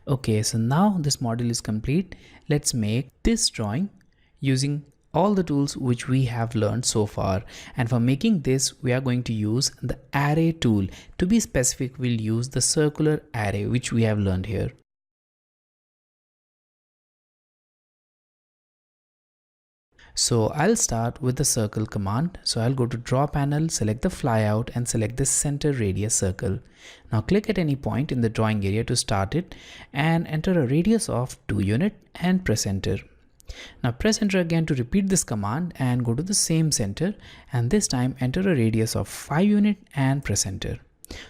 Okay, so now this model is complete. Let's make this drawing using all the tools which we have learned so far. And for making this, we are going to use the array tool. To be specific, we'll use the circular array which we have learned here. So I'll start with the circle command. So I'll go to draw panel, select the flyout and select the center radius circle. Now click at any point in the drawing area to start it and enter a radius of 2 unit and press enter. Now press enter again to repeat this command and go to the same center, and this time enter a radius of 5 unit and press enter.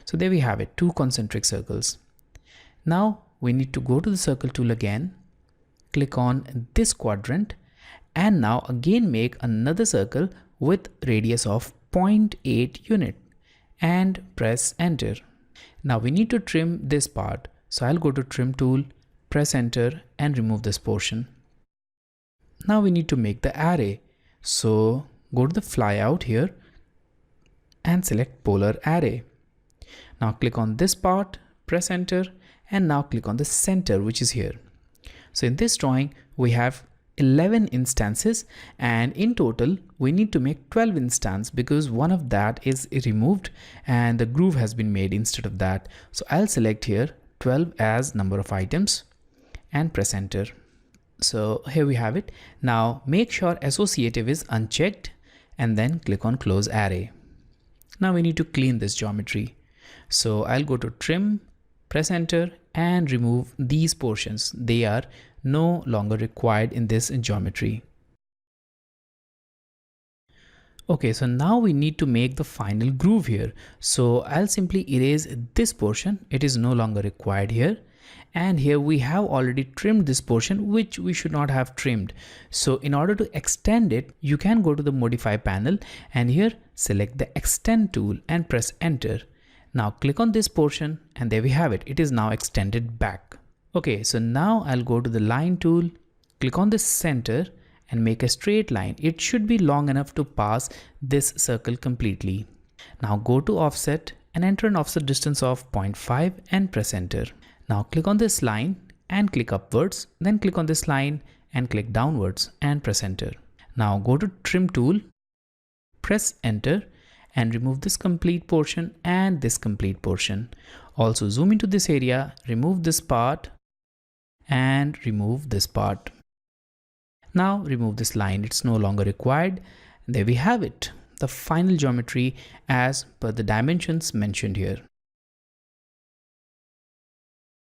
So there we have it, 2 concentric circles. Now we need to go to the circle tool again, click on this quadrant, and now again make another circle with radius of 0.8 unit and press enter. Now we need to trim this part. So I'll go to trim tool, press enter and remove this portion. Now we need to make the array. So go to the flyout here and select polar array. Now click on this part, press enter, and now click on the center, which is here. So in this drawing, we have 11 instances, and in total we need to make 12 instances because one of that is removed and the groove has been made instead of that. So I'll select here 12 as number of items and press enter. So here we have it. Now make sure associative is unchecked and then click on close array. Now we need to clean this geometry. So I'll go to trim, press enter and remove these portions. They are no longer required in this geometry. Okay, so now we need to make the final groove here. So I'll simply erase this portion. It is no longer required here. And here we have already trimmed this portion, which we should not have trimmed. So in order to extend it, you can go to the modify panel and here select the extend tool and press enter. Now click on this portion and there we have it. It is now extended back. Okay, so now I'll go to the line tool, click on the center and make a straight line. It should be long enough to pass this circle completely. Now go to offset and enter an offset distance of 0.5 and press enter. Now click on this line and click upwards, then click on this line and click downwards and press enter. Now go to trim tool, press enter and remove this complete portion and this complete portion. Also zoom into this area, remove this part and remove this part. Now remove this line, it's no longer required. There we have it, the final geometry as per the dimensions mentioned here.